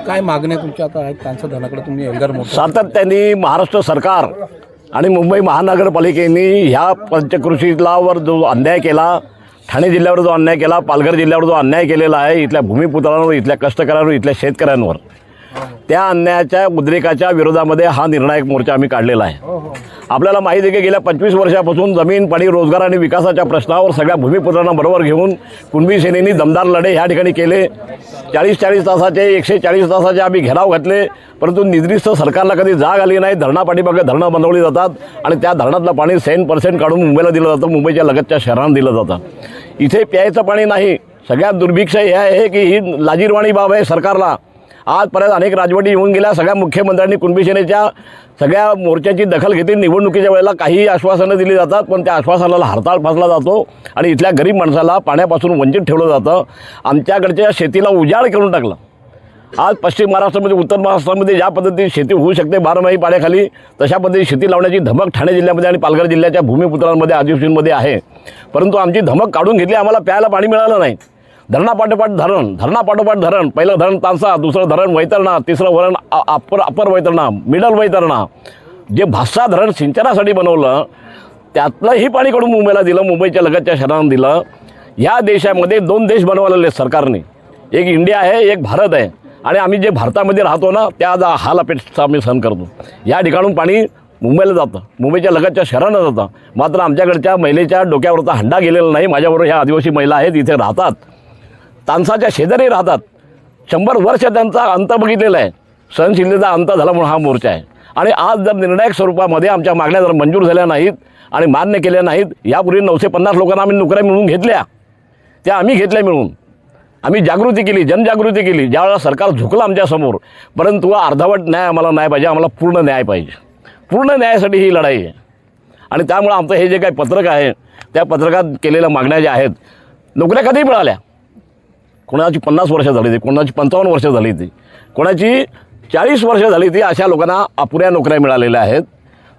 काय मागण्या तुमच्या आता आहेत त्यांच्या धनाकडे तुम्ही एल्गार मोठा सातत्याने महाराष्ट्र सरकार आणि मुंबई महानगरपालिकेने ह्या पंचकृषीलावर जो अन्याय केला, ठाणे जिल्ह्यावर जो अन्याय केला, पालघर जिल्ह्यावर जो अन्याय केलेला आहे इथल्या भूमिपुत्रांवर, इथल्या कष्टकऱ्यांवर, इथल्या शेतकऱ्यांवर, त्या अन्यायाच्या उद्रेकाच्या विरोधामध्ये हा निर्णायक मोर्चा आम्ही काढलेला आहे. आपल्याला माहिती आहे की गेल्या 25 वर्षापासून जमीन, पाणी, रोजगार आणि विकासाच्या प्रश्नावर सगळ्या भूमिपुत्रांना बरोबर घेऊन कुणबी सेनेनी दमदार लढे ह्या ठिकाणी केले. 40-40 तासाचे 140 तासाचे आम्ही घेराव घातले, परंतु निर्दिष्ट सरकारला कधी जाग आली नाही. धरणापाठीमागे धरणं बनवली जातात आणि त्या धरणातलं पाणी 100% काढून मुंबईला दिलं जातं, मुंबईच्या लगतच्या शहरांना दिलं जातं. इथे प्यायचं पाणी नाही. सगळ्यात दुर्भिक्ष हे आहे की ही लाजीरवाणी बाब आहे सरकारला. आजपर्यंत अनेक राजवटी येऊन गेल्या. सगळ्या मुख्यमंत्र्यांनी कुणबी सेनेच्या सगळ्या मोर्चाची दखल घेतली. निवडणुकीच्या वेळेला काही आश्वासनं दिली जातात, पण त्या आश्वासनाला हरताळ फासला जातो आणि इथल्या गरीब माणसाला पाण्यापासून वंचित ठेवलं जातं. आमच्याकडच्या शेतीला उजाड करून टाकलं. आज पश्चिम महाराष्ट्रामध्ये, उत्तर महाराष्ट्रामध्ये ज्या पद्धतीने शेती होऊ शकते 12 पाण्याखाली, तशा पद्धतीने शेती लावण्याची धमक ठाणे जिल्ह्यामध्ये आणि पालघर जिल्ह्याच्या भूमिपुत्रांमध्ये, आदिवासींमध्ये आहे. परंतु आमची धमक काढून घेतली. आम्हाला प्यायला पाणी मिळालं नाही. धरणापाठोपाठ धरण, पहिलं धरण तानसा, दुसरं धरण वैतरणा, तिसरं धरण अपर वैतरणा, मिडल वैतरणा, जे भास्सा धरण सिंचनासाठी बनवलं त्यातलंही पाणी काढून मुंबईला दिलं, मुंबईच्या लगतच्या शहरांना दिलं. या देशामध्ये 2 देश बनवलेले सरकारने, एक इंडिया आहे, एक भारत आहे. आणि आम्ही जे भारतामध्ये राहतो ना, त्या हाल अपेक्षा आम्ही सहन करतो. या ठिकाणून पाणी मुंबईला जातं, मुंबईच्या लगतच्या शहरांना जातं. मात्र आमच्याकडच्या महिलेच्या डोक्यावरचा हंडा गेलेला नाही. माझ्याबरोबर ह्या आदिवासी महिला आहेत, इथे राहतात, तानसाच्या शेजारी राहतात. 100 वर्ष त्यांचा अंत बघितलेला आहे. सहनशीलतेचा अंत झाला म्हणून हा मोर्चा आहे. आणि आज जर निर्णायक स्वरूपामध्ये आमच्या मागण्या जर मंजूर झाल्या नाहीत आणि मान्य केल्या नाहीत, यापूर्वी 950 लोकांना आम्ही नोकऱ्या मिळवून घेतल्या, त्या आम्ही घेतल्या मिळून. आम्ही जागृती केली, जनजागृती केली. ज्यावेळेला सरकार झुकलं आमच्यासमोर, परंतु अर्धवट न्याय आम्हाला नाही पाहिजे, आम्हाला पूर्ण न्याय पाहिजे. पूर्ण न्यायासाठी ही लढाई आहे. आणि त्यामुळं आमचं हे जे काही पत्रक आहे, त्या पत्रकात केलेल्या मागण्या ज्या आहेत, नोकऱ्या कधी मिळाल्या, कोणाची 50 वर्ष झाली ती, कोणाची 55 वर्ष झाली ती, कोणाची 40 वर्ष झाली ती, अशा लोकांना अपुऱ्या नोकऱ्या मिळालेल्या आहेत.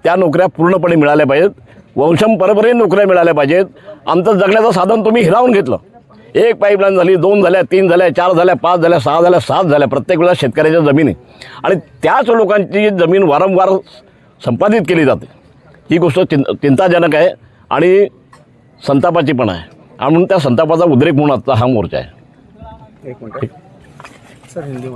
त्या नोकऱ्या पूर्णपणे मिळाल्या पाहिजेत. वंशपरंपरेने नोकऱ्या मिळाल्या पाहिजेत. आमचं जगण्याचं साधन तुम्ही हिरावून घेतलं. 1 पाईपलाईन झाली, 2 झाल्या, 3 झाल्या, 4 झाल्या, 5 झाल्या, 6 झाल्या, 7 झाल्या. प्रत्येक वेळेला शेतकऱ्याच्या जमिनी आणि त्याच लोकांची जमीन वारंवार संपादित केली जाते. ही गोष्ट चिंताजनक आहे आणि संतापाची पण आहे. आणि म्हणून त्या संतापाचा उद्रेक म्हणून आजचा हा मोर्चा आहे. एक मिनिट सर, हिंदी